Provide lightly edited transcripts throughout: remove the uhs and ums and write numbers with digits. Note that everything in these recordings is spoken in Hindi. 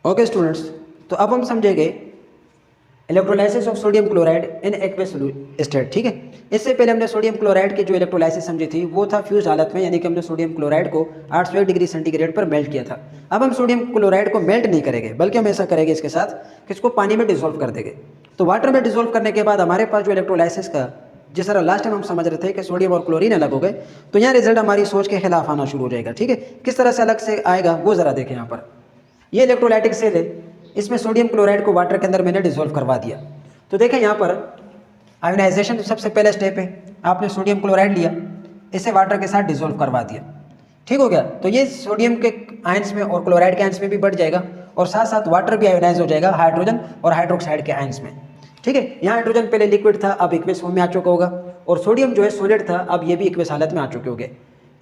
ओके स्टूडेंट्स, तो अब हम समझेंगे electrolysis of sodium chloride in aqueous state. ठीक है, इससे पहले हमने सोडियम क्लोराइड की जो इलेक्ट्रोलाइसिस समझी थी वो था फ्यूज हालत में, यानी कि हमने सोडियम क्लोराइड को 801 डिग्री सेंटीग्रेड पर मेल्ट किया था। अब हम सोडियम क्लोराइड को मेल्ट नहीं करेंगे, बल्कि हम ऐसा करेंगे इसके साथ कि इसको पानी में डिसॉल्व कर देंगे। तो वाटर में डिसॉल्व करने के बाद हमारे पास जो इलेक्ट्रोलाइसिस का, जिस तरह लास्ट टाइम हम समझ रहे थे कि सोडियम और क्लोरीन अलग हो गए, तो यहाँ रिजल्ट हमारी सोच के खिलाफ आना शुरू हो जाएगा। ठीक है, किस तरह से अलग से आएगा वो जरा देखें। यहाँ पर ये इलेक्ट्रोलाइटिक सेल है, इसमें सोडियम क्लोराइड को वाटर के अंदर मैंने डिसॉल्व करवा दिया। तो देखें यहाँ पर आयोनाइजेशन सबसे पहला स्टेप है, आपने सोडियम क्लोराइड लिया, इसे वाटर के साथ डिसॉल्व करवा दिया। ठीक हो गया, तो ये सोडियम के आयंस में और क्लोराइड के आयंस में भी बढ़ जाएगा, और साथ साथ वाटर भी आयोनाइज हो जाएगा हाइड्रोजन और हाइड्रोक्साइड के आयंस में। ठीक है, यहाँ हाइड्रोजन पहले लिक्विड था, अब एक्वस फॉर्म में आ चुका होगा, और सोडियम जो है सॉलिड था, अब ये भी एक्वस हालत में आ चुके होंगे।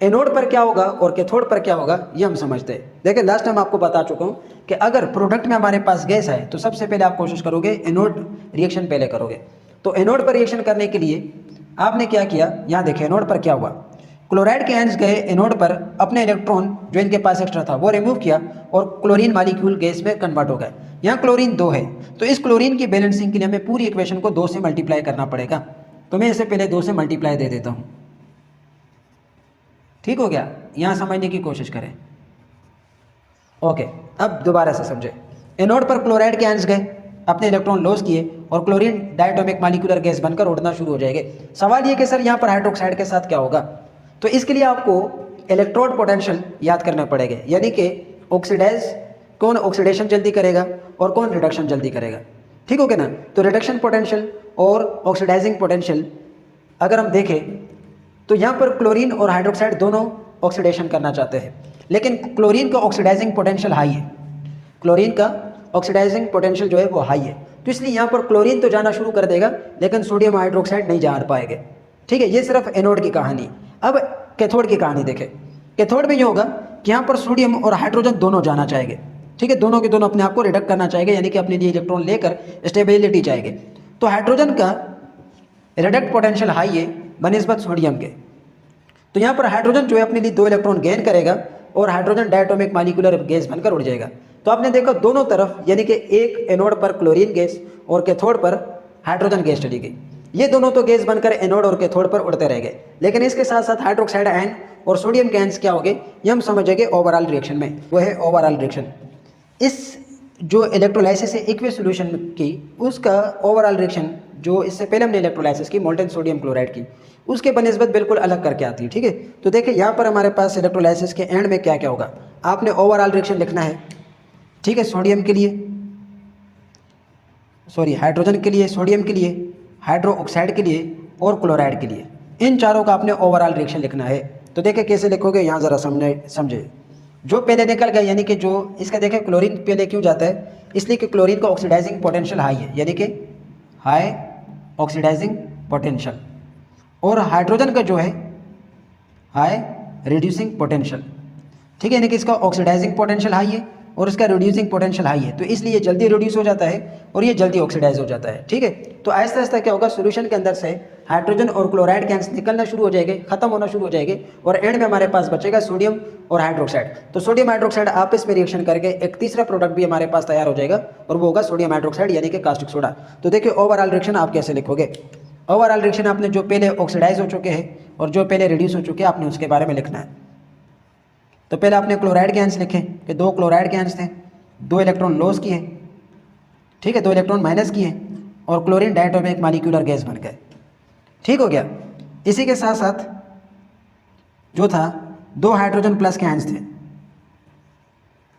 एनोड पर क्या होगा और कैथोड पर क्या होगा ये हम समझते हैं। देखिए लास्ट टाइम आपको बता चुका हूँ कि अगर प्रोडक्ट में हमारे पास गैस है तो सबसे पहले आप कोशिश करोगे एनोड रिएक्शन पहले करोगे। तो एनोड पर रिएक्शन करने के लिए आपने क्या किया, यहाँ देखिए एनोड पर क्या हुआ, क्लोराइड के आयंस गए एनोड पर, अपने इलेक्ट्रॉन जो इनके पास एक्स्ट्रा था वो रिमूव किया, और क्लोरीन मॉलिक्यूल गैस में कन्वर्ट हो गए। यहाँ क्लोरीन 2 है, तो इस क्लोरीन की बैलेंसिंग के लिए हमें पूरी इक्वेशन को 2 से मल्टीप्लाई करना पड़ेगा। तो मैं इसे पहले 2 से मल्टीप्लाई दे देता हूँ। ठीक हो गया, यहाँ समझने की कोशिश करें। ओके, अब दोबारा से समझे। एनोड पर क्लोराइड के आयंस गए, अपने इलेक्ट्रॉन लॉस किए, और क्लोरीन डायटोमिक मॉलिक्यूलर गैस बनकर उड़ना शुरू हो जाएंगे। सवाल ये कि सर यहाँ पर हाइड्रोक्साइड के साथ क्या होगा, तो इसके लिए आपको इलेक्ट्रोड पोटेंशियल याद करना पड़ेगा, यानी कि ऑक्सीडाइज कौन ऑक्सीडेशन जल्दी करेगा और कौन रिडक्शन जल्दी करेगा। ठीक हो गया ना, तो रिडक्शन पोटेंशियल और ऑक्सीडाइजिंग पोटेंशियल अगर हम देखें तो यहाँ पर क्लोरीन और हाइड्रोक्साइड दोनों ऑक्सीडेशन करना चाहते हैं, लेकिन क्लोरीन का ऑक्सीडाइजिंग पोटेंशियल हाई है, क्लोरीन का ऑक्सीडाइजिंग पोटेंशियल जो है वो हाई है, तो इसलिए यहाँ पर क्लोरीन तो जाना शुरू कर देगा, लेकिन सोडियम हाइड्रोक्साइड नहीं जा पाएंगे। ठीक है, ये सिर्फ एनोड की कहानी। अब कैथोड की कहानी देखें। कैथोड में ये होगा कि यहाँ पर सोडियम और हाइड्रोजन दोनों जाना चाहेंगे। ठीक है, दोनों के दोनों अपने आप को रिडक्ट करना चाहेंगे, यानी कि अपने लिए इलेक्ट्रॉन लेकर स्टेबिलिटी चाहेंगे। तो हाइड्रोजन का रिडक्ट पोटेंशियल हाई है बनिस्बत सोडियम के, तो यहाँ पर हाइड्रोजन जो है अपने लिए 2 इलेक्ट्रॉन गेन करेगा, और हाइड्रोजन डायटोमिक मॉलिक्यूलर गैस बनकर उड़ जाएगा। तो आपने देखा दोनों तरफ, यानी कि एक एनोड पर क्लोरीन गैस और कैथोड पर हाइड्रोजन गैस चली गई। ये दोनों तो गैस बनकर एनोड और कैथोड पर उड़ते रह गए, लेकिन इसके साथ साथ हाइड्रोक्साइड आयन और सोडियम के आयंस क्या हो गए ये हम समझेंगे ओवरऑल रिएक्शन में, वो है ओवरऑल रिएक्शन। इस जो इलेक्ट्रोलाइसिस है एक्वस सॉल्यूशन की, उसका ओवरऑल रिएक्शन जो इससे पहले हमने इलेक्ट्रोलाइसिस की मोल्टेन सोडियम क्लोराइड की, उसके बनिस्बत बिल्कुल अलग करके आती है। ठीक है, तो देखिए यहाँ पर हमारे पास इलेक्ट्रोलाइसिस के एंड में क्या क्या होगा, आपने ओवरऑल रिएक्शन लिखना है। ठीक है, सोडियम के लिए, सॉरी हाइड्रोजन के लिए, सोडियम के लिए, हाइड्रो ऑक्साइड के लिए और क्लोराइड के लिए, इन चारों का आपने ओवरऑल रिएक्शन लिखना है। तो देखिए कैसे लिखोगे, यहाँ ज़रा समझे। जो पहले निकल गया, यानी कि जो इसका देखें क्लोरीन पहले क्यों जाता है, इसलिए कि क्लोरीन का ऑक्सीडाइजिंग पोटेंशियल हाई है, यानी कि हाई ऑक्सीडाइजिंग पोटेंशियल, और हाइड्रोजन का जो है हाई रिड्यूसिंग पोटेंशियल। ठीक है, यानी कि इसका ऑक्सीडाइजिंग पोटेंशियल हाई है और इसका रिड्यूसिंग पोटेंशियल हाई है, तो इसलिए ये जल्दी रिड्यूस हो जाता है और ये जल्दी ऑक्सीडाइज हो जाता है। ठीक है, तो आहिस्ता आहिस्ता क्या होगा, सॉल्यूशन के अंदर से हाइड्रोजन और क्लोराइड के आयंस निकलना शुरू हो जाएंगे, खत्म होना शुरू हो जाएंगे, और एंड में हमारे पास बचेगा सोडियम और हाइड्रोक्साइड। तो सोडियम हाइड्रोक्साइड आपस में रिएक्शन करके एक तीसरा प्रोडक्ट भी हमारे पास तैयार हो जाएगा, और वो होगा सोडियम हाइड्रोक्साइड, यानी कि कास्टिक सोडा। तो देखिए ओवरऑल रिएक्शन आप कैसे लिखोगे। ओवरऑल रिएक्शन आपने जो पहले ऑक्सीडाइज हो चुके हैं और जो पहले रिड्यूस हो चुके हैं, आपने उसके बारे में लिखना है। तो पहले आपने क्लोराइड के आयंस लिखे कि 2 क्लोराइड के आयंस थे, 2 इलेक्ट्रॉन लॉस किए, ठीक है, 2 इलेक्ट्रॉन माइनस किए, और क्लोरीन डायटोमिक मॉलिक्यूलर गैस बन गए। ठीक हो गया, इसी के साथ साथ जो था 2 हाइड्रोजन प्लस के आयंस थे,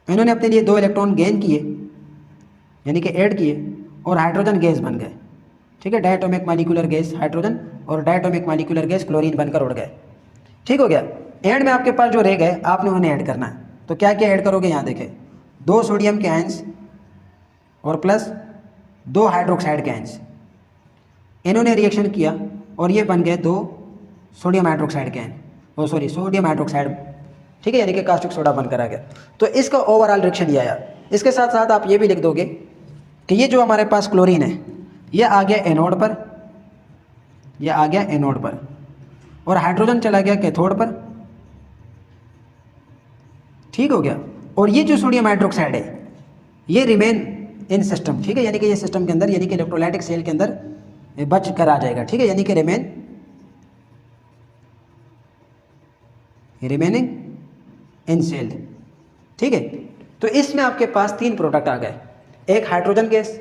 इन्होंने अपने लिए 2 इलेक्ट्रॉन गेन किए, यानी कि ऐड किए, और हाइड्रोजन गैस बन गए। ठीक है, डायटोमिक मॉलिक्यूलर गैस हाइड्रोजन और डायटोमिक मॉलिक्यूलर गैस क्लोरीन बनकर उड़ गए। ठीक हो गया, एंड में आपके पास जो रह गए आपने उन्हें ऐड करना है। तो क्या क्या ऐड करोगे, यहाँ देखें 2 सोडियम के आयंस और प्लस 2 हाइड्रोक्साइड के आयंस, इन्होंने रिएक्शन किया और ये बन गए 2 सोडियम हाइड्रोक्साइड के आयन, ओ सॉरी सोडियम हाइड्रोक्साइड। ठीक है, यानी कि कास्टिक सोडा बनकर आ गया। तो इसका ओवरऑल रिएक्शन ये आया। इसके साथ साथ आप ये भी लिख दोगे कि ये जो हमारे पास क्लोरीन है ये आ गया एनोड पर, ये आ गया एनोड पर, और हाइड्रोजन चला गया कैथोड पर। ठीक हो गया, और ये जो सोडियम हाइड्रोक्साइड है ये रिमेन इन सिस्टम, ठीक है, यानी कि ये सिस्टम के अंदर, यानी कि इलेक्ट्रोलाइटिक सेल के अंदर बच कर आ जाएगा, ठीक है, यानी कि रिमेनिंग इन सेल, ठीक है। तो इसमें आपके पास 3 प्रोडक्ट आ गए, एक हाइड्रोजन गैस,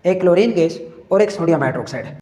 एक क्लोरीन गैस और एक सोडियम हाइड्रोक्साइड।